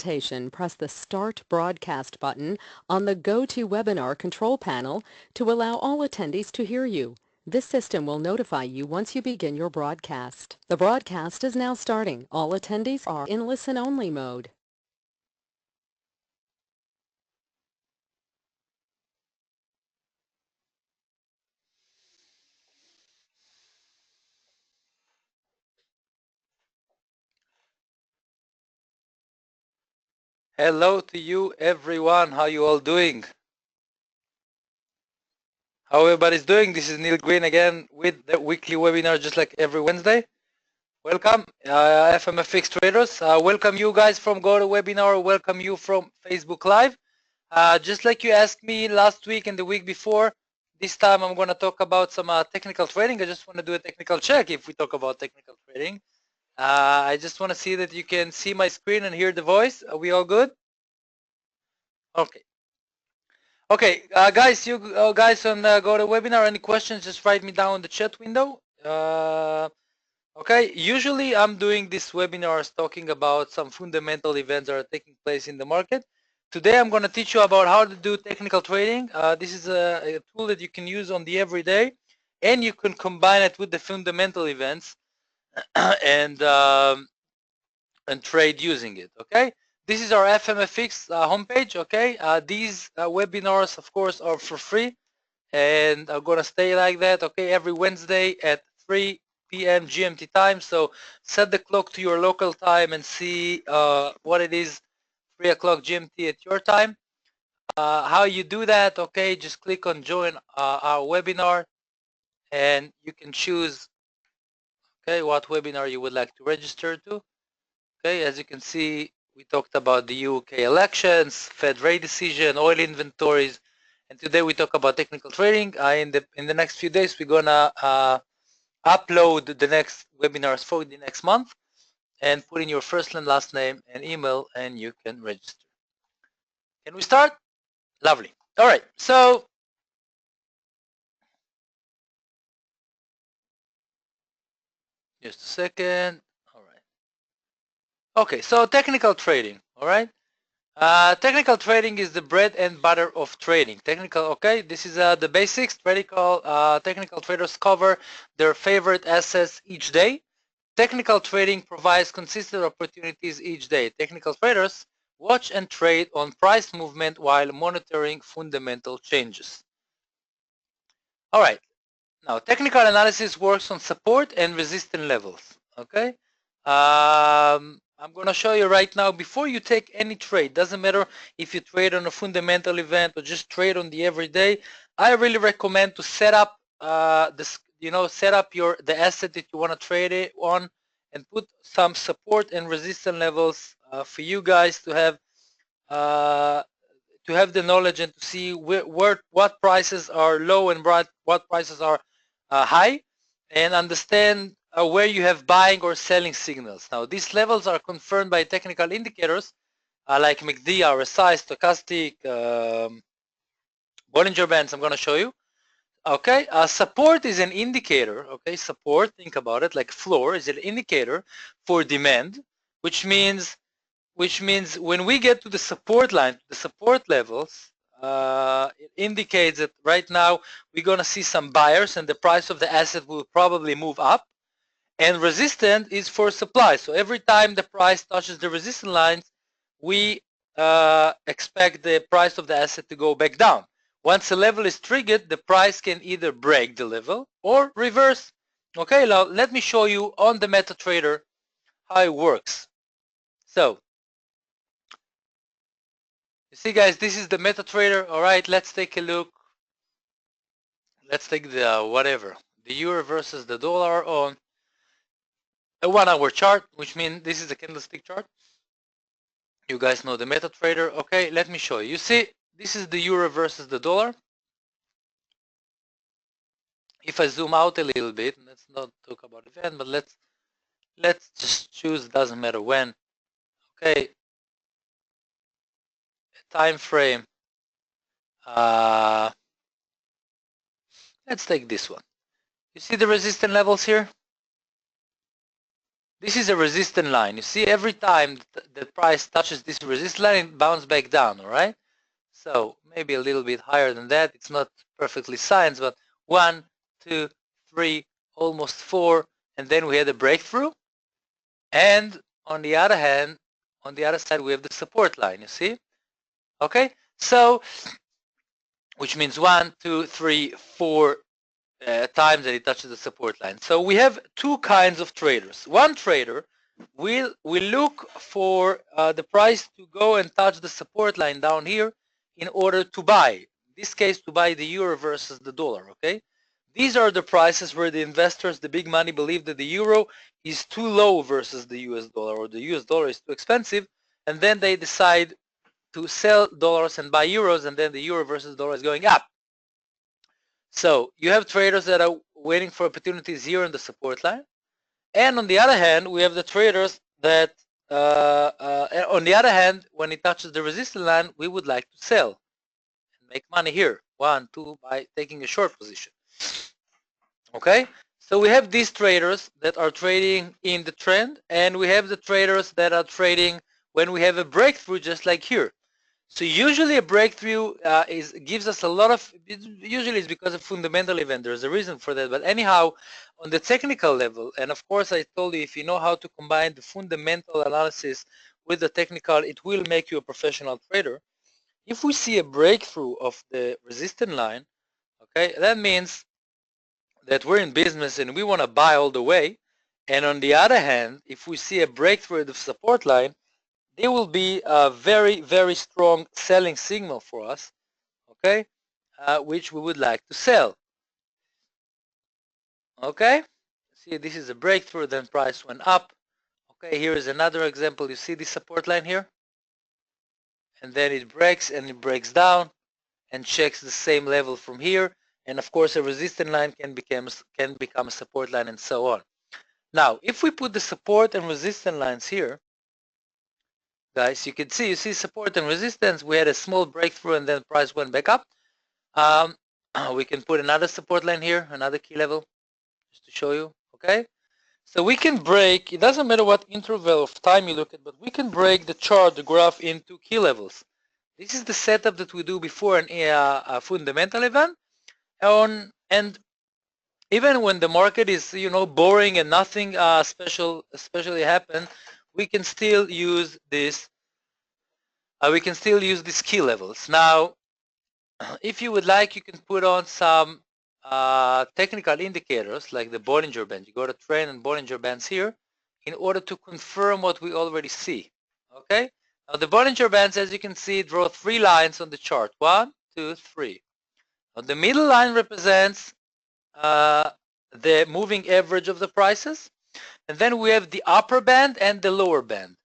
Press the Start Broadcast button on the GoToWebinar control panel to allow all attendees to hear you. This system will notify you once you begin your broadcast. The broadcast is now starting. All attendees are in listen-only mode. Hello to you everyone, how you all doing? How everybody's doing? This is Neil Green again with the weekly webinar just like every Wednesday. Welcome FMFX traders. Welcome you guys from GoToWebinar, welcome you from Facebook Live. Just like you asked me last week and the week before, this time I'm going to talk about some technical trading. I just want to do a technical check if we talk about technical trading. I just want to see that you can see my screen and hear the voice. Are we all good? Okay. Okay, guys, you guys on GoToWebinar, any questions, just write me down in the chat window. Okay, usually I'm doing these webinars talking about some fundamental events that are taking place in the market. Today I'm going to teach you about how to do technical trading. This is a tool that you can use on the everyday, and you can combine it with the fundamental events and trade using it. Okay. This is our FMFX homepage, okay? These webinars, of course, are for free and are going to stay like that, okay? Every Wednesday at 3 p.m. GMT time. So set the clock to your local time and see what it is, 3 o'clock GMT at your time. How you do that, okay? Just click on join our webinar and you can choose, okay, what webinar you would like to register to. Okay, as you can see, we talked about the UK elections, Fed rate decision, oil inventories, and today we talk about technical trading. In the next few days, we're gonna upload the next webinars for the next month, and put in your first and last name and email, and you can register. Can we start? Lovely. All right. So just a second. All right. Okay. So technical trading. All right. Technical trading is the bread and butter of trading. Technical, okay, this is the basics. Technical traders cover their favorite assets each day. Technical trading provides consistent opportunities each day. Technical traders watch and trade on price movement while monitoring fundamental changes. All right, now technical analysis works on support and resistance levels, okay? I'm going to show you right now, before you take any trade, doesn't matter if you trade on a fundamental event or just trade on the everyday, I really recommend to set up the asset that you want to trade it on and put some support and resistance levels for you guys to have the knowledge and to see what prices are low and what prices are high, and understand where you have buying or selling signals. Now, these levels are confirmed by technical indicators like MACD, RSI, stochastic, Bollinger Bands. I'm going to show you. Okay, support is an indicator. Okay, support, think about it like floor, is an indicator for demand, which means when we get to the support line, the support levels, it indicates that right now we're going to see some buyers and the price of the asset will probably move up. And resistance is for supply. So every time the price touches the resistance lines, we expect the price of the asset to go back down. Once a level is triggered, the price can either break the level or reverse. Okay, now let me show you on the MetaTrader how it works. So, you see, guys, this is the MetaTrader. All right, let's take a look. Let's take the the euro versus the dollar on a 1 hour chart, which means this is a candlestick chart. You guys know the MetaTrader. Okay, let me show you. You see, this is the euro versus the dollar. If I zoom out a little bit, let's not talk about event, but let's just choose, doesn't matter when. Okay, time frame. Let's take this one. You see the resistance levels here? This is a resistance line. You see, every time the price touches this resistance line, it bounces back down, all right? So maybe a little bit higher than that. It's not perfectly science, but 1, 2, 3, almost 4, and then we had a breakthrough. And on the other hand, on the other side, we have the support line, you see? Okay, so which means 1, 2, 3, 4 times that it touches the support line. So we have two kinds of traders. One trader will look for the price to go and touch the support line down here in order to buy. In this case, to buy the euro versus the dollar, okay? These are the prices where the investors, the big money, believe that the euro is too low versus the US dollar, or the US dollar is too expensive, and then they decide to sell dollars and buy euros, and then the euro versus dollar is going up. So you have traders that are waiting for opportunities here in the support line. And on the other hand, we have the traders that, on the other hand, when it touches the resistance line, we would like to sell and make money here. 1, 2, by taking a short position. Okay? So we have these traders that are trading in the trend, and we have the traders that are trading when we have a breakthrough, just like here. So usually a breakthrough gives us a lot of, usually it's because of fundamental event. There's a reason for that. But anyhow, on the technical level, and of course I told you, if you know how to combine the fundamental analysis with the technical, it will make you a professional trader. If we see a breakthrough of the resistance line, okay, that means that we're in business and we want to buy all the way. And on the other hand, if we see a breakthrough of the support line, there will be a very, very strong selling signal for us, okay, which we would like to sell. Okay, see, this is a breakthrough, then price went up. Okay, here is another example. You see the support line here, and then it breaks and it breaks down and checks the same level from here. And of course, a resistance line can become a support line, and so on. Now, if we put the support and resistance lines here, guys, you can see, you see support and resistance. We had a small breakthrough and then price went back up. We can put another support line here, another key level, just to show you, okay? So we can break, it doesn't matter what interval of time you look at, but we can break the chart, the graph, into key levels. This is the setup that we do before a fundamental event. And even when the market is, you know, boring and nothing special especially happened, we can still use this. We can still use these key levels. Now, if you would like, you can put on some technical indicators like the Bollinger Band. You go to trend and Bollinger Bands here in order to confirm what we already see. Okay. Now the Bollinger Bands, as you can see, draw 3 lines on the chart. 1, 2, 3. Now the middle line represents the moving average of the prices, and then we have the upper band and the lower band.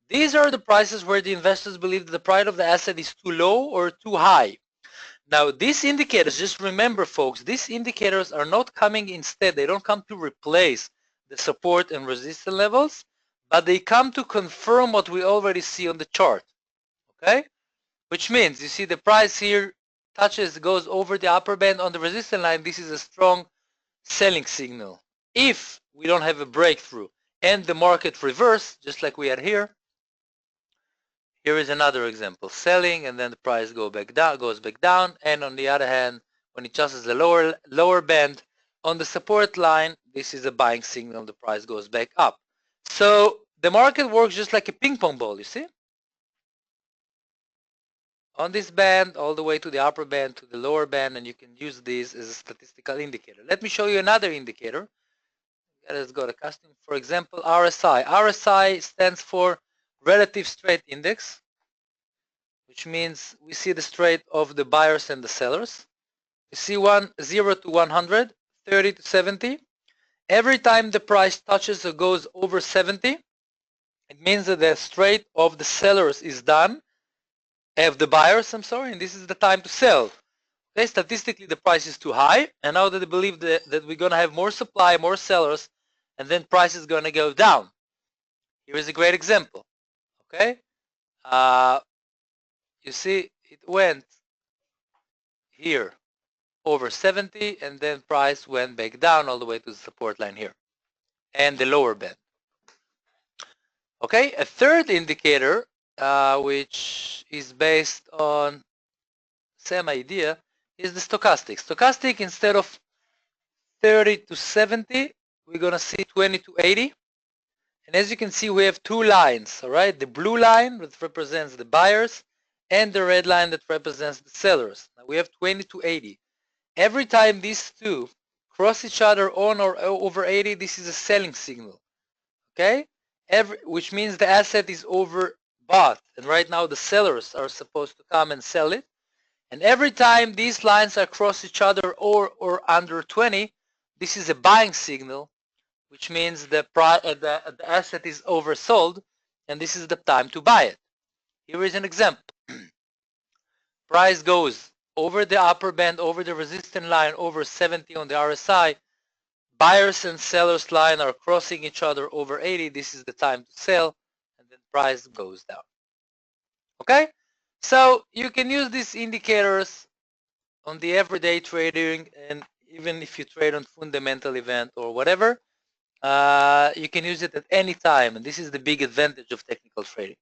These are the prices where the investors believe that the price of the asset is too low or too high. Now these indicators, just remember folks, these indicators are not coming instead, they don't come to replace the support and resistance levels, but they come to confirm what we already see on the chart, okay? Which means, you see the price here goes over the upper band on the resistance line. This is a strong selling signal. If we don't have a breakthrough and the market reverse, just like we had here, here is another example, selling, and then the price goes back down, and on the other hand, when it touches the lower band on the support line, this is a buying signal, the price goes back up. So the market works just like a ping pong ball, you see? On this band, all the way to the upper band, to the lower band, and you can use this as a statistical indicator. Let me show you another indicator. Let's go to custom. For example, RSI. RSI stands for Relative Strength Index, which means we see the strength of the buyers and the sellers. You see 0 to 100, 30 to 70. Every time the price touches or goes over 70, it means that the strength of the sellers is done, of the buyers, I'm sorry, and this is the time to sell. Okay, statistically the price is too high, and now that they believe that we're going to have more supply, more sellers, and then price is going to go down. Here is a great example. Okay, you see it went here over 70, and then price went back down all the way to the support line here and the lower band. Okay, a third indicator, which is based on same idea, is the stochastic. Stochastic, instead of 30 to 70, we're going to see 20 to 80. And as you can see, we have two lines, all right? The blue line that represents the buyers and the red line that represents the sellers. Now we have 20 to 80. Every time these two cross each other on or over 80, this is a selling signal, okay? Which means the asset is overbought. And right now the sellers are supposed to come and sell it. And every time these lines are cross each other or under 20, this is a buying signal, which means the asset is oversold, and this is the time to buy it. Here is an example. Price goes over the upper band, over the resistance line, over 70 on the RSI. Buyers and sellers line are crossing each other over 80. This is the time to sell, and then price goes down. Okay? So you can use these indicators on the everyday trading, and even if you trade on fundamental event or whatever, you can use it at any time, and this is the big advantage of technical trading.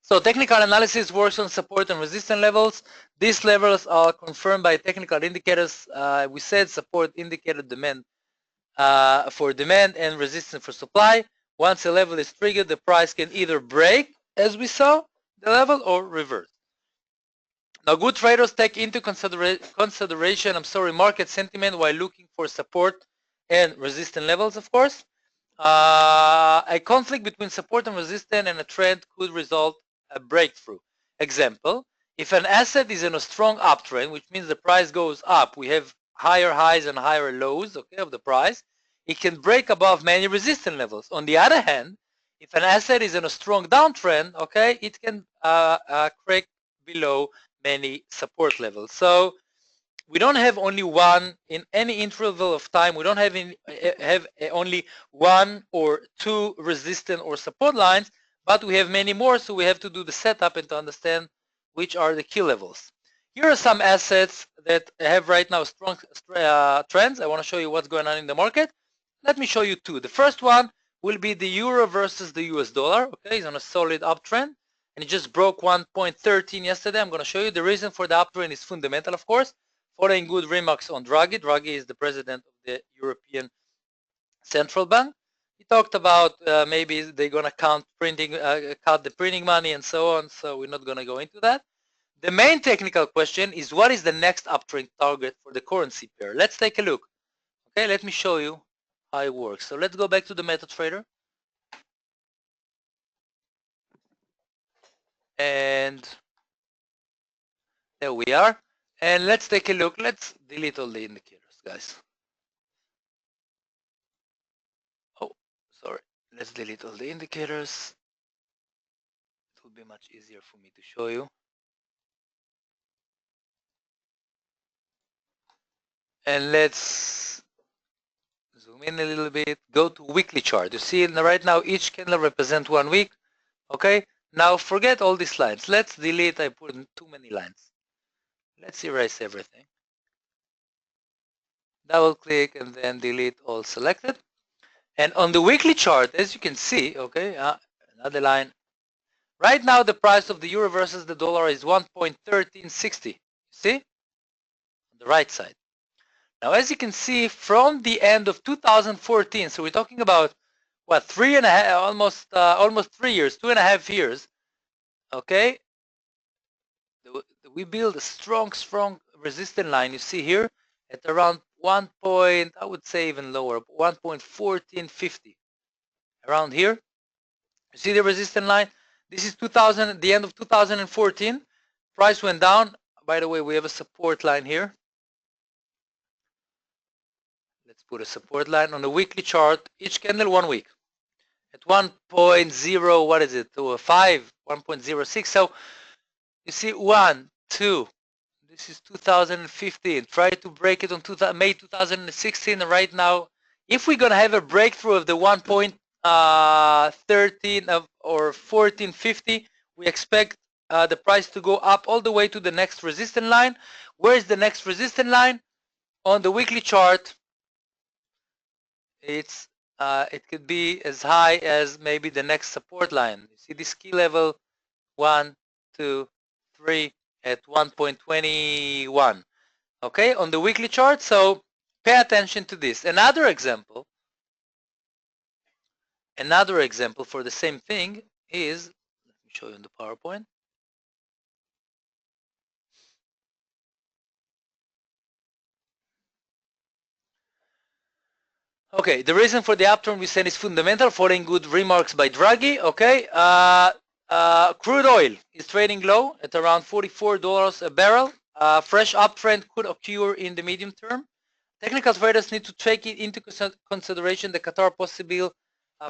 So technical analysis works on support and resistance levels. These levels are confirmed by technical indicators. We said support indicated demand for demand and resistance for supply. Once a level is triggered, the price can either break, as we saw, the level, or reverse. Now, good traders take into consideration, market sentiment while looking for support and resistance levels, of course. A conflict between support and resistance and a trend could result a breakthrough. Example, if an asset is in a strong uptrend, which means the price goes up, we have higher highs and higher lows, okay, of the price, it can break above many resistance levels. On the other hand, if an asset is in a strong downtrend, okay, it can crack below many support levels. So we don't have only one in any interval of time. We don't have only one or two resistance or support lines, but we have many more. So we have to do the setup and to understand which are the key levels. Here are some assets that have right now strong trends. I want to show you what's going on in the market. Let me show you two. The first one will be the euro versus the US dollar. Okay, it's on a solid uptrend, and it just broke 1.13 yesterday. I'm going to show you the reason for the uptrend is fundamental, of course. Following good remarks on Draghi. Draghi is the president of the European Central Bank. He talked about maybe they're going to cut the printing money and so on. So we're not going to go into that. The main technical question is, what is the next uptrend target for the currency pair? Let's take a look. Okay, let me show you how it works. So let's go back to the MetaTrader. And there we are. And let's take a look. Let's delete all the indicators, guys. Oh, sorry. Let's delete all the indicators. It will be much easier for me to show you. And let's zoom in a little bit. Go to weekly chart. You see right now each candle represents 1 week. Okay. Now forget all these lines. Let's delete. I put in too many lines. Let's erase everything. Double click and then delete all selected. And on the weekly chart, as you can see, okay, another line. Right now, the price of the euro versus the dollar is 1.1360. See? On the right side. Now, as you can see, from the end of 2014, so we're talking about what, almost 3 years, 2.5 years. Okay, we build a strong resistance line. You see here at around 1 point, I would say even lower, 1.1450. Around here, you see the resistance line. This is the end of 2014. Price went down. By the way, we have a support line here. Let's put a support line on the weekly chart. Each candle 1 week at 1.0. What is it? 5, 1.06. So you see 1, 2. This is 2015. Try to break it on May 2016. And right now, if we're gonna have a breakthrough of the 1.13 or 1450, we expect the price to go up all the way to the next resistance line. Where is the next resistance line? On the weekly chart, it's it could be as high as maybe the next support line. You see this key level 1, 2, 3 at 1.21. Okay, on the weekly chart. So pay attention to this. Another example for the same thing is, let me show you on the PowerPoint. Okay, the reason for the upturn we said is fundamental, following good remarks by Draghi. Okay, crude oil is trading low at around $44 a barrel. Fresh uptrend could occur in the medium term. Technical traders need to take it into consideration the Qatar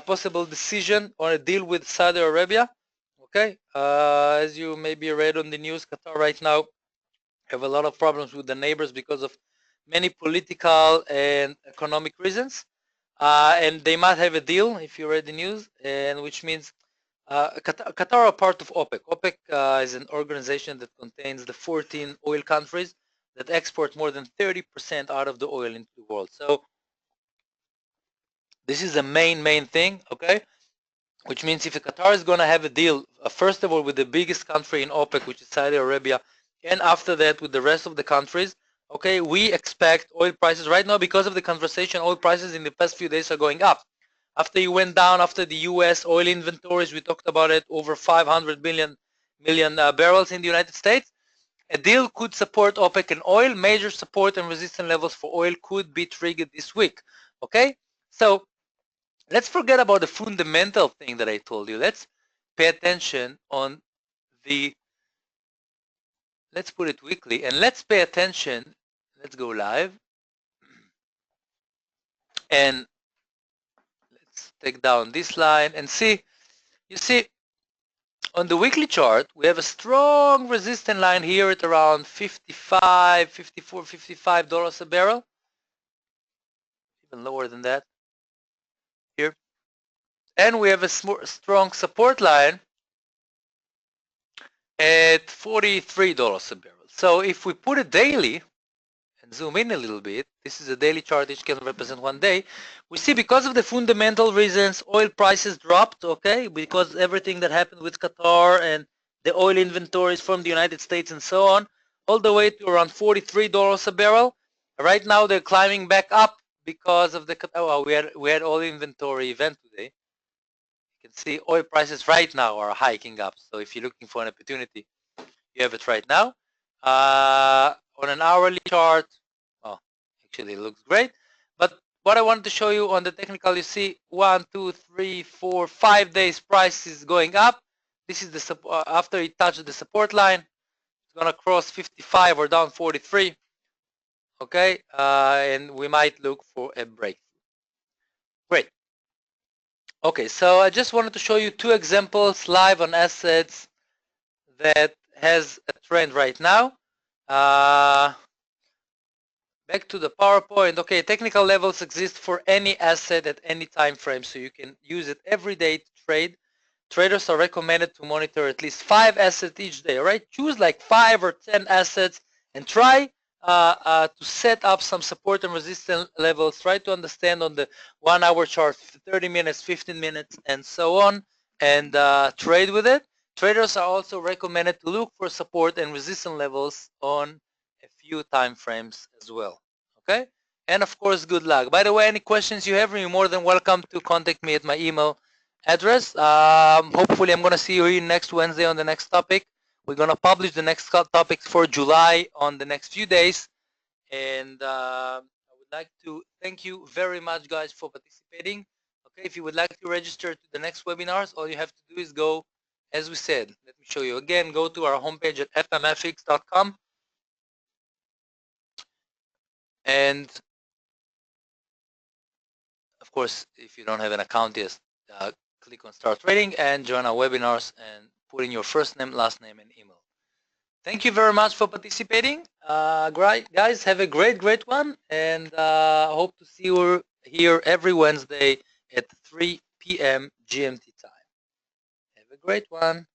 possible decision on a deal with Saudi Arabia. Okay, as you maybe read on the news, Qatar right now have a lot of problems with the neighbors because of many political and economic reasons. And they might have a deal, if you read the news, and which means Qatar are part of OPEC. OPEC is an organization that contains the 14 oil countries that export more than 30% out of the oil into the world. So this is the main thing, okay? Which means if Qatar is going to have a deal, first of all, with the biggest country in OPEC, which is Saudi Arabia, and after that with the rest of the countries, okay, we expect oil prices right now, because of the conversation, oil prices in the past few days are going up. After you went down, after the US oil inventories, we talked about it, over 500 million barrels in the United States. A deal could support OPEC and oil. Major support and resistance levels for oil could be triggered this week. Okay, so let's forget about the fundamental thing that I told you. Let's pay attention on the, let's put it weekly, and let's pay attention. Let's go live. And let's take down this line and see, you see, on the weekly chart, we have a strong resistance line here at around $55, $54, $55 a barrel. Even lower than that here. And we have a strong support line at $43 a barrel. So if we put it daily and zoom in a little bit, this is a daily chart which can represent one day. We see because of the fundamental reasons, oil prices dropped, okay, because everything that happened with Qatar and the oil inventories from the United States and so on, all the way to around $43 a barrel. Right now they're climbing back up because of the, oh, we had oil inventory event today. You can see oil prices right now are hiking up. So if you're looking for an opportunity, you have it right now. On an hourly chart, well, actually it looks great. But what I wanted to show you on the technical, you see 1, 2, 3, 4, 5 days price is going up. This is the after it touches the support line, it's gonna cross 55 or down 43. Okay, and we might look for a breakthrough. Great. Okay, so I just wanted to show you 2 examples live on assets that has a trend right now. Back to the PowerPoint. Okay, technical levels exist for any asset at any time frame, so you can use it every day to trade. Traders are recommended to monitor at least 5 assets each day, right? Choose like 5 or 10 assets and try to set up some support and resistance levels. Try to understand on the 1 hour chart, 30 minutes, 15 minutes, and so on, and trade with it. Traders are also recommended to look for support and resistance levels on a few time frames as well. Okay, and of course, good luck. By the way, any questions you have, you're more than welcome to contact me at my email address. Hopefully, I'm going to see you here next Wednesday on the next topic. We're going to publish the next topics for July on the next few days. And I would like to thank you very much, guys, for participating. Okay, if you would like to register to the next webinars, all you have to do is go, as we said, let me show you again, go to our homepage at fmfx.com. And of course, if you don't have an account yet, click on Start Trading and join our webinars and put in your first name, last name, and email. Thank you very much for participating. Great, guys, have a great one, and hope to see you here every Wednesday at 3 p.m. GMT time. Have a great one.